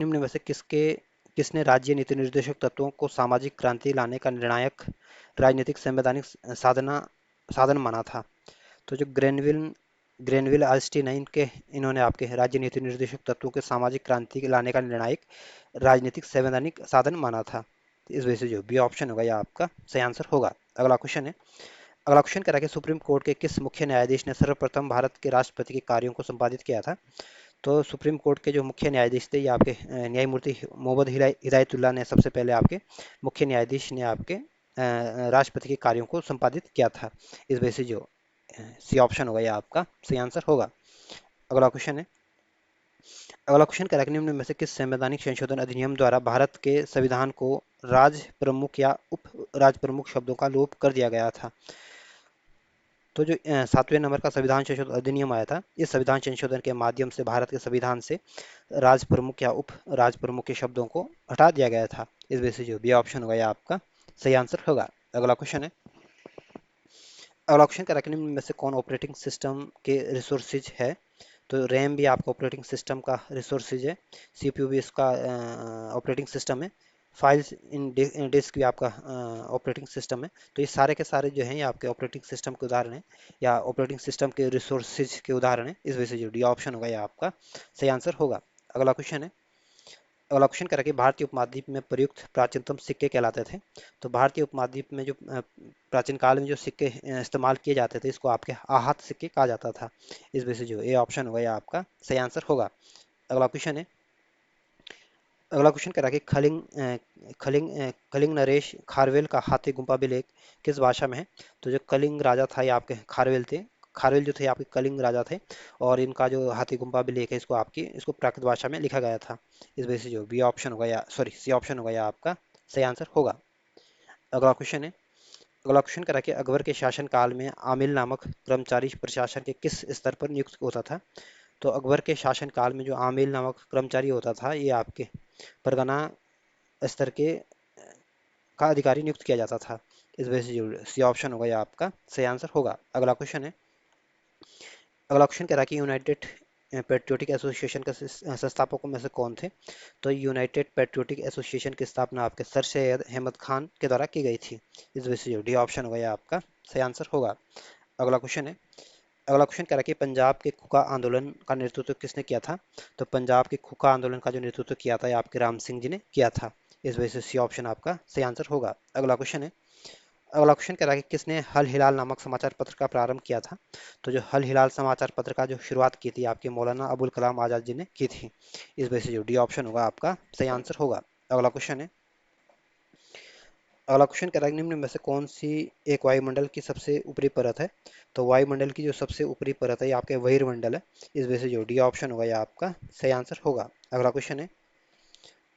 निम्न में से किसने राज्य नीति निर्देशक तत्वों को सामाजिक क्रांति लाने का निर्णायक राजनीतिक संवैधानिक साधन माना था? तो जो ग्रेनविल आइंस्टीन के इन्होंने आपके राज्य नीति निर्देशक तत्वों के सामाजिक क्रांति लाने का निर्णायक राजनीतिक संवैधानिक साधन माना था। तो इस वजह से जो बी ऑप्शन होगा यह आपका सही आंसर होगा। अगला क्वेश्चन है, अगला क्वेश्चन कह रहा है कि सुप्रीम कोर्ट के किस मुख्य न्यायाधीश ने सर्वप्रथम भारत के राष्ट्रपति के कार्यों को संपादित किया था? तो सुप्रीम कोर्ट के जो मुख्य न्यायाधीश थे ये आपके न्यायमूर्ति मोहम्मद हिदायतुल्लाह ने सबसे पहले आपके मुख्य न्यायाधीश ने आपके राष्ट्रपति के कार्यों को संपादित किया था। इस वजह से जो सी ऑप्शन होगा यह आपका सही आंसर होगा। अगला क्वेश्चन है, अगला क्वेश्चन कह रहा है कि निम्न में से किस संवैधानिक संशोधन अधिनियम द्वारा भारत के संविधान को राज प्रमुख या उप राज प्रमुख शब्दों का लोप कर दिया गया था? तो जो 7वें नंबर का संविधान संशोधन अधिनियम आया था, इस संविधान संशोधन के माध्यम से भारत के संविधान से राज प्रमुख या उप राज प्रमुख के शब्दों को हटा दिया गया था। इस वजह से जो बी ऑप्शन होगा यह आपका सही आंसर होगा। अगला क्वेश्चन है, अगला क्वेश्चन का निम्न में से कौन ऑपरेटिंग सिस्टम के रिसोर्सेज है? तो रैम भी आपका ऑपरेटिंग सिस्टम का रिसोर्सेज है, सीपीयू भी इसका ऑपरेटिंग सिस्टम है, फाइल्स इन डिस्क भी आपका ऑपरेटिंग सिस्टम है। तो ये सारे के सारे जो हैं ये आपके ऑपरेटिंग सिस्टम के उदाहरण हैं या ऑपरेटिंग सिस्टम के रिसोर्सेज के उदाहरण हैं। इस वजह से जो डी ऑप्शन होगा ये आपका सही आंसर होगा। अगला क्वेश्चन है, अगला क्वेश्चन कह रहा है कि भारतीय उपमहाद्वीप में प्रयुक्त प्राचीनतम सिक्के कहलाते थे। तो भारतीय उपमहाद्वीप में जो प्राचीन काल में जो सिक्के इस्तेमाल किए जाते थे इसको आपके आहत सिक्के कहा जाता था। इस वजह से जो ए ऑप्शन होगा यह आपका सही आंसर होगा। अगला क्वेश्चन है, अगला क्वेश्चन कह रहा है कि कलिंग नरेश खारवेल का हाथी गुम्पा अभिलेख किस भाषा में है? तो जो कलिंग राजा था ये आपके खारवेल थे, खारवेल जो थे आपके कलिंग राजा थे और इनका जो हाथी गुम्पा अभिलेख है इसको प्राकृत भाषा में लिखा गया था। इस वजह से जो बी ऑप्शन होगा या सॉरी सी ऑप्शन होगा या आपका सही आंसर होगा। अगला क्वेश्चन है, अगला क्वेश्चन करा कि अकबर के शासनकाल में आमिल नामक कर्मचारी प्रशासन के किस स्तर पर नियुक्त होता था? तो अकबर के शासनकाल में जो आमिल नामक कर्मचारी होता था ये आपके परगना स्तर के का अधिकारी नियुक्त किया जाता था। इस वजह से जो सी ऑप्शन होगा या आपका सही आंसर होगा। अगला क्वेश्चन है, अगला क्वेश्चन कह रहा है कि यूनाइटेड पेट्रियोटिक एसोसिएशन के संस्थापकों में से कौन थे? तो यूनाइटेड पेट्रियोटिक एसोसिएशन की स्थापना आपके सर सैयद अहमद खान के द्वारा की गई थी। इस वजह से जो डी ऑप्शन होगा या आपका सही आंसर होगा। अगला क्वेश्चन है, अगला क्वेश्चन कह रहा है कि पंजाब के खुका आंदोलन का नेतृत्व किसने किया था? तो पंजाब के खुका आंदोलन का जो नेतृत्व किया था ये आपके राम सिंह जी ने किया था। इस वजह से सी ऑप्शन आपका सही आंसर होगा। अगला क्वेश्चन है, अगला क्वेश्चन कह रहा है कि किसने हल हिलाल नामक समाचार पत्र का प्रारंभ किया था? तो जो हल हिलाल समाचार पत्र का जो शुरुआत की थी आपके मौलाना अबुल कलाम आजाद जी ने की थी। इस वजह से जो डी ऑप्शन होगा आपका सही आंसर होगा। अगला क्वेश्चन है, अगला क्वेश्चन कह रहा है कि निम्न में से कौन सी एक वायुमंडल की सबसे ऊपरी परत है? तो वायुमंडल की जो सबसे ऊपरी परत है ये आपके बहिर्मंडल है। इस वजह से जो डी ऑप्शन होगा ये आपका सही आंसर होगा। अगला क्वेश्चन है,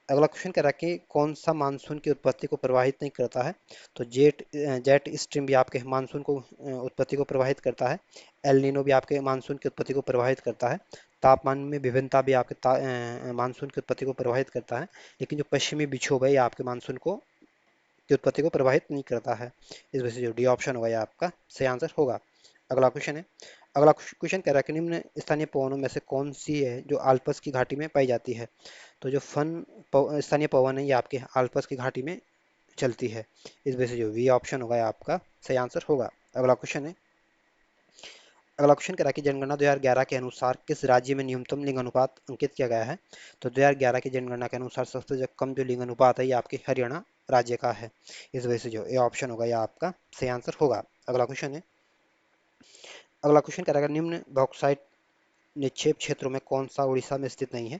अगला क्वेश्चन कह रहा है कि कौन सा मानसून की उत्पत्ति को प्रभावित नहीं करता है? तो जेट स्ट्रीम भी आपके मानसून को उत्पत्ति को प्रभावित करता है, एल नीनो भी आपके मानसून की उत्पत्ति को प्रभावित करता है, तापमान में विभिन्नता भी आपके मानसून की उत्पत्ति को प्रभावित करता है, लेकिन जो पश्चिमी विक्षोभ है ये आपके मानसून को की उत्पत्ति को प्रभावित नहीं करता है। इस वजह से जो डी ऑप्शन होगा ये आपका सही आंसर होगा। अगला क्वेश्चन है, अगला क्वेश्चन कह रहा है कि निम्न स्थानीय पवनों में से कौन सी है जो आल्प्स की घाटी में पाई जाती है? तो जो स्थानीय पवन है ये आपके आल्प्स की घाटी में चलती है। इस वजह से जो वी ऑप्शन होगा ये आपका सही आंसर होगा। अगला क्वेश्चन है, अगला क्वेश्चन कह रहा है कि जनगणना 2011 के अनुसार किस राज्य में न्यूनतम लिंग अनुपात अंकित किया गया है? तो 2011 की जनगणना के अनुसार सबसे जो कम जो लिंग अनुपात है ये आपके हरियाणा राज्य का है। इस वजह से जो ए ऑप्शन होगा ये आपका सही आंसर होगा। अगला क्वेश्चन है, अगला क्वेश्चन कह रहा है कि निम्न बॉक्साइट निक्षेप क्षेत्रों में कौन सा उड़ीसा में स्थित नहीं है?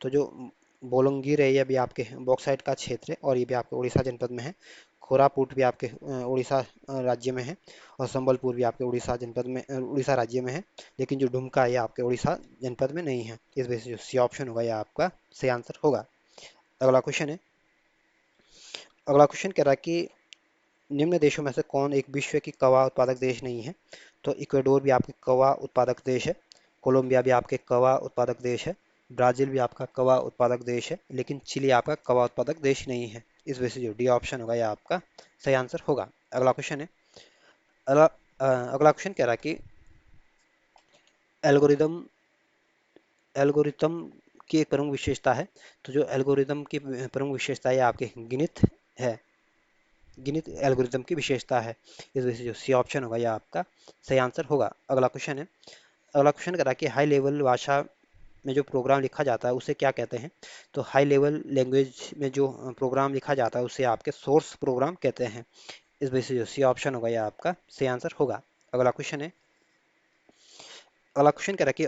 तो जो बोलंगीर है ये भी आपके बॉक्साइट का क्षेत्र है और ये भी आपके उड़ीसा जनपद में है। कोरापुट भी आपके उड़ीसा राज्य में है और संबलपुर भी आपके उड़ीसा जनपद में उड़ीसा राज्य में है। लेकिन जो डुमका है ये आपके उड़ीसा जनपद में नहीं है। इस वजह से जो सी ऑप्शन होगा ये आपका सही आंसर होगा। अगला क्वेश्चन है, अगला क्वेश्चन कह रहा है कि निम्न देशों में से कौन एक विश्व की कवा उत्पादक देश नहीं है? तो इक्वेडोर भी आपके कवा उत्पादक देश है, कोलंबिया भी आपके कवा उत्पादक देश है, ब्राजील भी आपका कवा उत्पादक देश है, लेकिन चिली आपका कवा उत्पादक देश नहीं है। इस वजह से जो डी ऑप्शन होगा यह आपका सही आंसर होगा। अगला क्वेश्चन है, अगला अगला क्वेश्चन कह रहा है कि एल्गोरिदम एल्गोरिथम की एक प्रमुख विशेषता है। तो जो एल्गोरिदम की प्रमुख विशेषता है आपके गिनित है, गिनित एल्गोरिदम की विशेषता है। इस वजह से जो सी ऑप्शन होगा यह आपका सही आंसर होगा। अगला क्वेश्चन है, अगला क्वेश्चन करा कि हाई लेवल भाषा में जो प्रोग्राम लिखा जाता है उसे क्या कहते हैं? तो हाई लेवल लैंग्वेज में जो प्रोग्राम लिखा जाता है उसे आपके सोर्स प्रोग्राम कहते हैं। इस वजह से जो सी ऑप्शन होगा यह आपका सही आंसर होगा। अगला क्वेश्चन है, अगला क्वेश्चन कह रहा है कि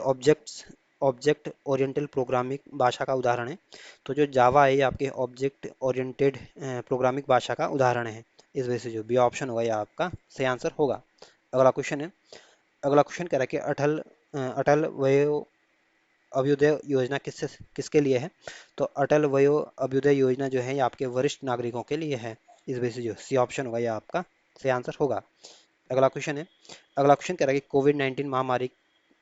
ऑब्जेक्ट ओरिएंटल प्रोग्रामिंग भाषा का उदाहरण है। तो जो जावा है ये आपके ऑब्जेक्ट ओरिएंटेड प्रोग्रामिंग भाषा का उदाहरण है। इस वजह से जो बी ऑप्शन होगा यह आपका सही आंसर होगा। अगला क्वेश्चन है, अगला क्वेश्चन कह रहा है कि अटल वयो अभ्युदय योजना किसके लिए है? तो अटल वयो अभ्युदय योजना जो है ये आपके वरिष्ठ नागरिकों के लिए है। इस वजह से जो सी ऑप्शन होगा यह आपका सही आंसर होगा। अगला क्वेश्चन है, अगला क्वेश्चन कह रहा है कि कोविड 19 महामारी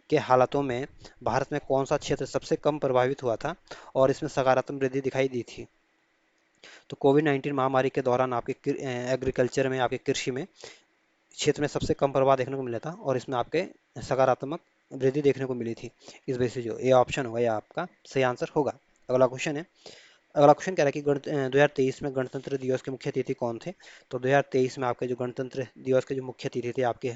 के हालातों में भारत में कौन सा क्षेत्र सबसे कम प्रभावित हुआ था और इसमें सकारात्मक वृद्धि दिखाई दी थी? तो कोविड 19 महामारी के दौरान आपके एग्रीकल्चर में, आपके कृषि में क्षेत्र में सबसे कम प्रभाव देखने को मिला था और इसमें आपके सकारात्मक वृद्धि देखने को मिली थी। इस वजह से जो ए ऑप्शन होगा यह आपका सही आंसर होगा। अगला क्वेश्चन है, अगला क्वेश्चन कह रहा है कि 2023 में गणतंत्र दिवस के मुख्य अतिथि कौन थे? तो 2023 में आपके जो गणतंत्र दिवस के जो मुख्य अतिथि थे आपके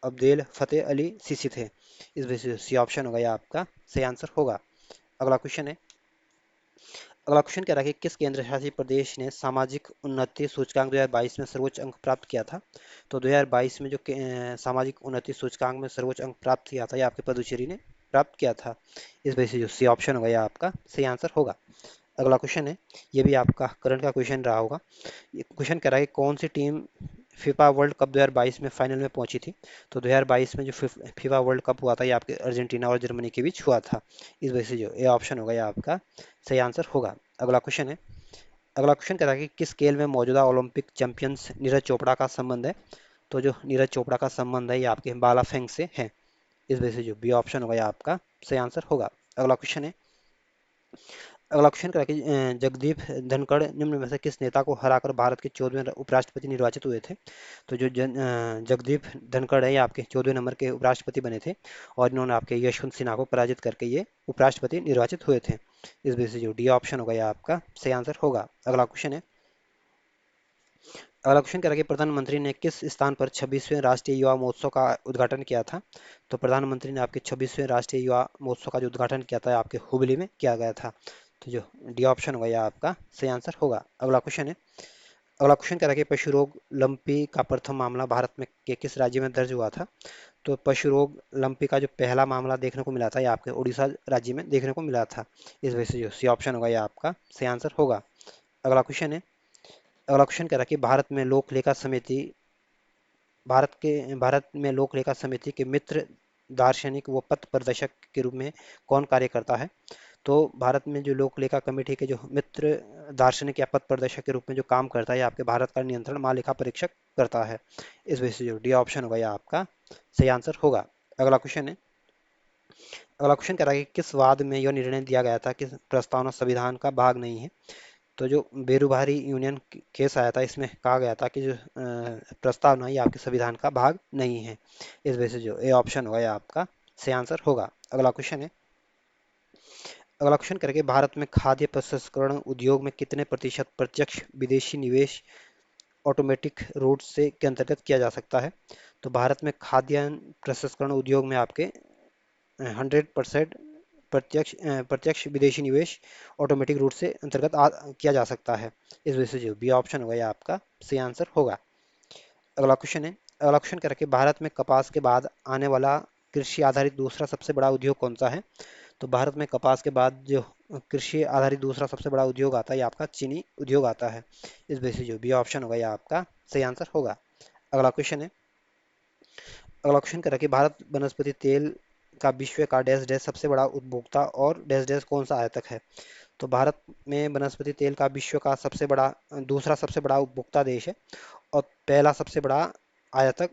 अब्देल फतेह अली सीसी थे। इस वजह से सी ऑप्शन होगा यह आपका सही आंसर होगा। अगला क्वेश्चन है, अगला क्वेश्चन कह रहा है कि किस केंद्र शासित प्रदेश ने सामाजिक उन्नति सूचकांक 2022 में सर्वोच्च अंक प्राप्त किया था? तो 2022 में जो सामाजिक उन्नति सूचकांक में सर्वोच्च अंक प्राप्त किया था यह आपके पुदुचेरी ने प्राप्त किया था। इस वजह से जो सी ऑप्शन होगा यह आपका सही आंसर होगा। अगला क्वेश्चन है, ये भी आपका करंट का क्वेश्चन रहा होगा। ये क्वेश्चन कह रहा है कि कौन सी टीम फीफा वर्ल्ड कप 2022 में फाइनल में पहुंची थी? तो 2022 में जो फीफा वर्ल्ड कप हुआ था ये आपके अर्जेंटीना और जर्मनी के बीच हुआ था। इस वजह से जो ए ऑप्शन होगा यह आपका सही आंसर होगा। अगला क्वेश्चन है, अगला क्वेश्चन कह रहा है कि किस खेल में मौजूदा ओलंपिक चैंपियंस नीरज चोपड़ा का संबंध है? तो जो नीरज चोपड़ा का संबंध है ये आपके बालाफेंग से है। इस वजह से जो बी ऑप्शन होगा यह आपका सही आंसर होगा। अगला क्वेश्चन है, अगला क्वेश्चन करा कि जगदीप धनखड़ निम्न में से किस नेता को हराकर भारत के 14वें उपराष्ट्रपति निर्वाचित हुए थे? तो जो जगदीप धनखड़ है ये आपके 14वें नंबर के उपराष्ट्रपति बने थे और इन्होंने आपके यशवंत सिन्हा को पराजित करके ये उपराष्ट्रपति निर्वाचित हुए थे। इस वजह से जो डी ऑप्शन होगा यह आपका सही आंसर होगा। अगला क्वेश्चन है, अगला क्वेश्चन कह रहा है कि प्रधानमंत्री ने किस स्थान पर 26वें राष्ट्रीय युवा महोत्सव का उद्घाटन किया था? तो प्रधानमंत्री ने आपके 26वें राष्ट्रीय युवा महोत्सव का जो उद्घाटन किया था आपके हुबली में किया गया था। तो जो डी ऑप्शन होगा यह आपका सही आंसर होगा। अगला क्वेश्चन है, अगला क्वेश्चन कह रहा है कि पशु रोग लंपी का प्रथम मामला भारत में के किस राज्य में दर्ज हुआ था? तो पशु रोग लंपी का जो पहला मामला देखने को मिला था यह आपके उड़ीसा राज्य में देखने को मिला था। इस वजह से जो सी ऑप्शन होगा यह आपका सही आंसर होगा। अगला क्वेश्चन है, अगला क्वेश्चन कह रहा है कि भारत में लोक लेखा समिति के मित्र दार्शनिक व पथ प्रदर्शक के रूप में कौन कार्य करता है? तो भारत में जो लोक लेखा कमेटी के जो मित्र दार्शनिक या पथ प्रदर्शक के रूप में जो काम करता है ये आपके भारत का नियंत्रण महालेखा परीक्षक करता है। इस वजह से जो डी ऑप्शन होगा यह आपका सही आंसर होगा। अगला क्वेश्चन है, अगला क्वेश्चन कह रहा है कि किस वाद में यह निर्णय दिया गया था कि प्रस्तावना संविधान का भाग नहीं है? तो जो बेरुबारी यूनियन केस आया था इसमें कहा गया था कि जो प्रस्तावना ये आपके संविधान का भाग नहीं है। इस वजह से जो ए ऑप्शन होगा ये आपका सही आंसर होगा। अगला क्वेश्चन है, अगला क्वेश्चन करके भारत में खाद्य प्रसंस्करण उद्योग में कितने प्रतिशत प्रत्यक्ष विदेशी निवेश ऑटोमेटिक रूट से के अंतर्गत किया जा सकता है? तो भारत में खाद्यान्न प्रसंस्करण उद्योग में आपके 100% प्रत्यक्ष विदेशी निवेश ऑटोमेटिक रूट से अंतर्गत किया जा सकता है। इस वजह से जो बी ऑप्शन होगा ये आपका सही आंसर होगा। अगला क्वेश्चन है, अगला क्वेश्चन क्या रखे भारत में कपास के बाद आने वाला कृषि आधारित दूसरा सबसे बड़ा उद्योग कौन सा है? तो भारत में कपास के बाद जो कृषि आधारित दूसरा सबसे बड़ा उद्योग आता है ये आपका चीनी उद्योग आता है। इस वजह से जो बी ऑप्शन होगा ये आपका सही आंसर होगा। अगला क्वेश्चन है, अगला क्वेश्चन करा कि भारत वनस्पति तेल का विश्व का डैश डैश सबसे बड़ा उपभोक्ता और डैश डैश कौन सा आयातक है? तो भारत में वनस्पति तेल का विश्व का सबसे बड़ा दूसरा सबसे बड़ा उपभोक्ता देश है और पहला सबसे बड़ा आयातक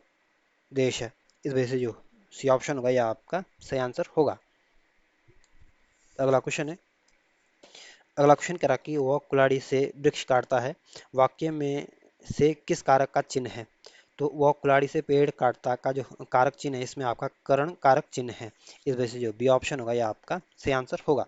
देश है। इस वजह से जो सी ऑप्शन होगा यह आपका सही आंसर होगा। अगला क्वेश्चन है, अगला क्वेश्चन करा कि वह कुल्हाड़ी से वृक्ष काटता है वाक्य में से किस कारक का चिन्ह है? तो वह कुल्हाड़ी से पेड़ काटता का जो कारक चिन्ह है इसमें आपका करण कारक चिन्ह है। इस वजह से जो बी ऑप्शन होगा यह आपका सही आंसर होगा।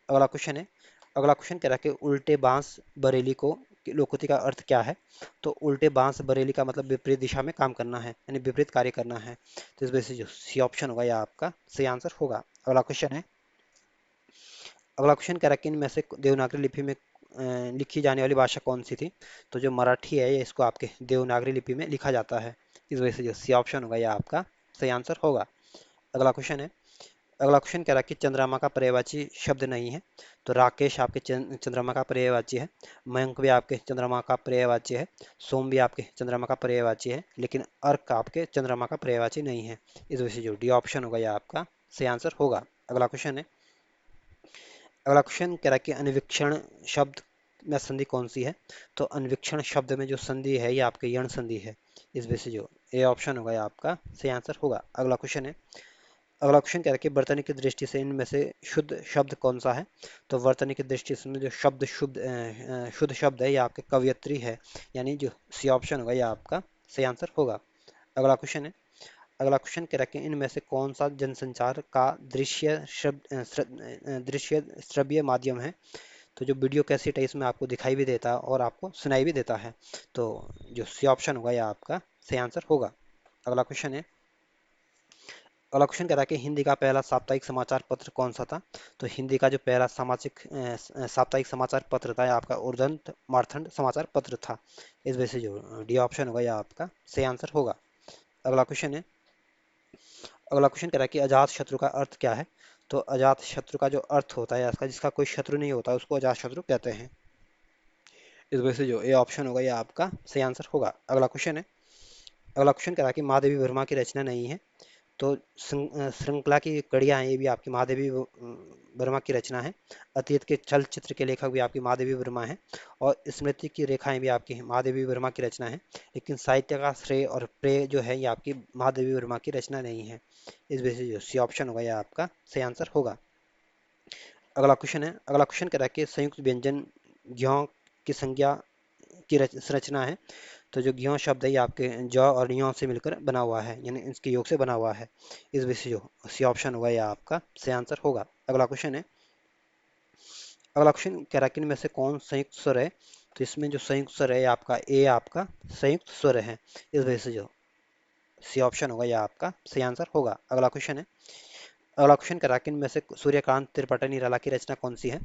अगला क्वेश्चन है, अगला क्वेश्चन कह रहा है कि उल्टे बांस बरेली को की लोकोक्ति का अर्थ क्या है। तो उल्टे बांस बरेली का मतलब विपरीत दिशा में काम करना है, यानी विपरीत कार्य करना है। तो इस वजह से जो सी ऑप्शन होगा यह आपका सही आंसर होगा। अगला क्वेश्चन है, अगला क्वेश्चन कह रहा है कि इनमें से देवनागरी लिपि में लिखी जाने वाली भाषा कौन सी थी। तो जो मराठी है ये इसको आपके देवनागरी लिपि में लिखा जाता है। इस वजह से जो सी ऑप्शन होगा यह आपका सही आंसर होगा। अगला क्वेश्चन है, अगला क्वेश्चन कह रहा है कि चंद्रमा का पर्यायवाची शब्द नहीं है। तो राकेश आपके चंद्रमा का पर्यायवाची है, मयंक भी आपके चंद्रमा का पर्यायवाची है, सोम भी आपके चंद्रमा का पर्यायवाची है, लेकिन अर्क आपके चंद्रमा का पर्यायवाची नहीं है। इस वजह से जो डी ऑप्शन होगा यह आपका सही आंसर होगा। अगला क्वेश्चन है, अगला क्वेश्चन कह रहा है कि अन्वीक्षण शब्द में संधि कौन सी है। तो अन्वीक्षण शब्द में जो संधि है ये आपके यण संधि है। इस वजह से जो ए ऑप्शन होगा यह आपका सही आंसर होगा। अगला क्वेश्चन है, अगला क्वेश्चन कह रहा है कि वर्तनी की दृष्टि से इनमें से शुद्ध शब्द कौन सा है। तो वर्तनी की दृष्टि से जो शब्द शुद्ध शब्द है यह आपके कवयत्री है, यानी जो सी ऑप्शन होगा यह आपका सही आंसर होगा। अगला क्वेश्चन है, अगला क्वेश्चन कह रहा है कि इनमें से कौन सा जनसंचार का दृश्य श्रव्य माध्यम है। तो जो वीडियो कैसेट है इसमें आपको दिखाई भी देता है और आपको सुनाई भी देता है। तो जो सी ऑप्शन होगा यह आपका सही आंसर होगा। अगला क्वेश्चन है, अगला क्वेश्चन कह रहा है कि हिंदी का पहला साप्ताहिक समाचार पत्र कौन सा था। तो हिंदी का जो पहला साप्ताहिक समाचार पत्र था यह आपका उर्दंत मारथंड समाचार पत्र था। इस वजह से जो डी ऑप्शन होगा यह आपका सही आंसर होगा। अगला क्वेश्चन है, अगला क्वेश्चन कह रहा है कि अजात शत्रु का अर्थ क्या है। तो अजात शत्रु का जो अर्थ होता है इसका, जिसका कोई शत्रु नहीं होता उसको अजात शत्रु कहते हैं। इस वजह से जो ए ऑप्शन होगा यह आपका सही आंसर होगा। अगला क्वेश्चन है, अगला क्वेश्चन कह रहा है कि महादेवी वर्मा की रचना नहीं है। तो श्रृंखला की कड़ियाँ हैं ये भी आपकी महादेवी वर्मा की रचना है। अतीत के चलचित्र के लेखक भी आपकी महादेवी वर्मा है, और स्मृति की रेखाएं भी आपकी महादेवी वर्मा की रचना है। लेकिन साहित्य का श्रेय और प्रेय जो है ये आपकी महादेवी वर्मा की रचना नहीं है। इस वजह से जो सी ऑप्शन होगा यह आपका सही आंसर होगा। अगला क्वेश्चन है, अगला क्वेश्चन कह रहा है कि संयुक्त व्यंजन ज्यों की संज्ञा की संरचना है। तो जो ज्यों शब्द है ये आपके ज और ञ से मिलकर बना हुआ है, यानी इसके योग से बना हुआ है। इस वजह से जो सी ऑप्शन होगा यह आपका सही आंसर होगा। अगला क्वेश्चन है, अगला क्वेश्चन कह रहा है कि इनमें से कौन संयुक्त स्वर है। तो इसमें जो संयुक्त स्वर है ये आपका ए आपका संयुक्त स्वर है। इस वजह से जो सी ऑप्शन होगा यह आपका सही आंसर होगा। अगला क्वेश्चन है, अगला क्वेश्चन कह रहा है कि इनमें से सूर्यकांत त्रिपटा निराला की रचना कौन सी है।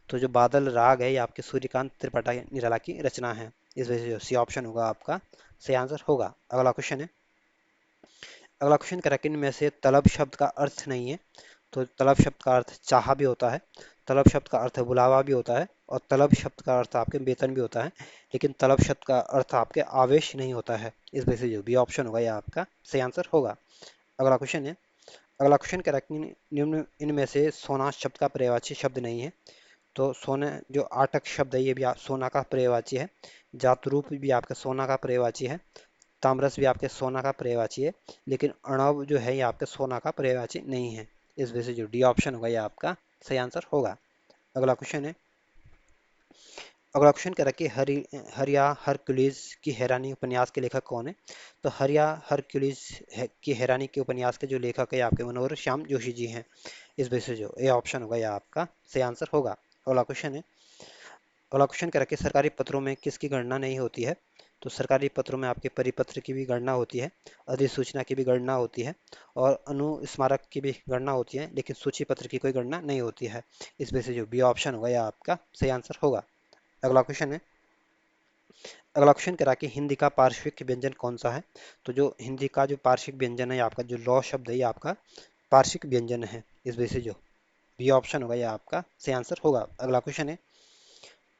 तो जो बादल राग है ये आपके सूर्यकांत त्रिपटा निराला की रचना है। इस वजह से जो सी ऑप्शन होगा आपका सही आंसर होगा। अगला क्वेश्चन है, अगला क्वेश्चन कह रहा है कि इनमें से तलब शब्द का अर्थ नहीं है। तो तलब शब्द का अर्थ चाह भी होता है, तलब शब्द का अर्थ बुलावा भी होता है, और तलब शब्द का अर्थ आपके वेतन भी होता है। लेकिन तलब शब्द का अर्थ आपके आवेश नहीं होता है। इस वजह से जो बी ऑप्शन होगा यह आपका सही आंसर होगा। अगला क्वेश्चन है, अगला क्वेश्चन कह रहा है कि निम्न इनमें से सोना शब्द का पर्यायवाची शब्द नहीं है। तो सोने जो आटक शब्द है ये भी सोना का पर्यायवाची है, जातरूप भी आपका सोना का पर्यायवाची है, ताम्रस भी आपके सोना का पर्यायवाची है। लेकिन अर्णव जो है ये आपके सोना का पर्यायवाची नहीं है। इस वजह से जो डी ऑप्शन होगा ये आपका सही आंसर होगा। अगला क्वेश्चन है, अगला क्वेश्चन कह रहा है कि हरिया हरक्यूलिस की हैरानी उपन्यास के लेखक कौन है। तो हरिया हरक्यूलिस की हैरानी के उपन्यास के जो लेखक है आपके मनोहर श्याम जोशी जी हैं। इस वजह से जो ए ऑप्शन होगा यह आपका सही आंसर होगा। अगला क्वेश्चन है, अगला क्वेश्चन कह रहा है कि सरकारी पत्रों में किसकी गणना नहीं होती है। तो सरकारी पत्रों में आपके परिपत्र की भी गणना होती है, अधिसूचना की भी गणना होती है, और अनुस्मारक की भी गणना होती है, लेकिन सूची पत्र की कोई गणना नहीं होती है। इस वजह से जो बी ऑप्शन होगा यह आपका सही आंसर होगा। अगला क्वेश्चन है, अगला क्वेश्चन कह रहा है कि हिंदी का पार्श्विक व्यंजन कौन सा है। तो जो हिंदी का जो पार्श्विक व्यंजन है आपका जो लौ शब्द है ये आपका पार्श्विक व्यंजन है। इस वजह से जो बी ऑप्शन होगा यह आपका सही आंसर होगा। अगला क्वेश्चन है,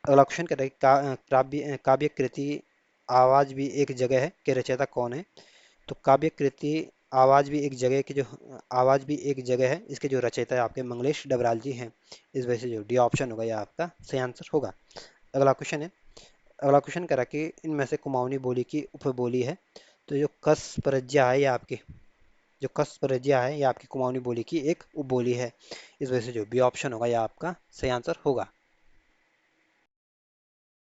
अगला क्वेश्चन कह रहा है काव्य कृति आवाज भी एक जगह है के रचयिता कौन है। तो काव्य कृति आवाज भी एक जगह की जो आवाज भी एक जगह है इसके जो रचयिता है आपके मंगलेश डबराल जी हैं। इस वजह से जो डी ऑप्शन होगा यह आपका सही आंसर होगा। अगला क्वेश्चन है, अगला क्वेश्चन कह रहा है कि इनमें से कुमाऊनी बोली की उपबोली है। तो जो कस परज्ञा है ये आपकी जो कस परज्ञा है ये आपकी कुमाऊनी बोली की एक उपबोली है। इस वजह से जो बी ऑप्शन होगा यह आपका सही आंसर होगा।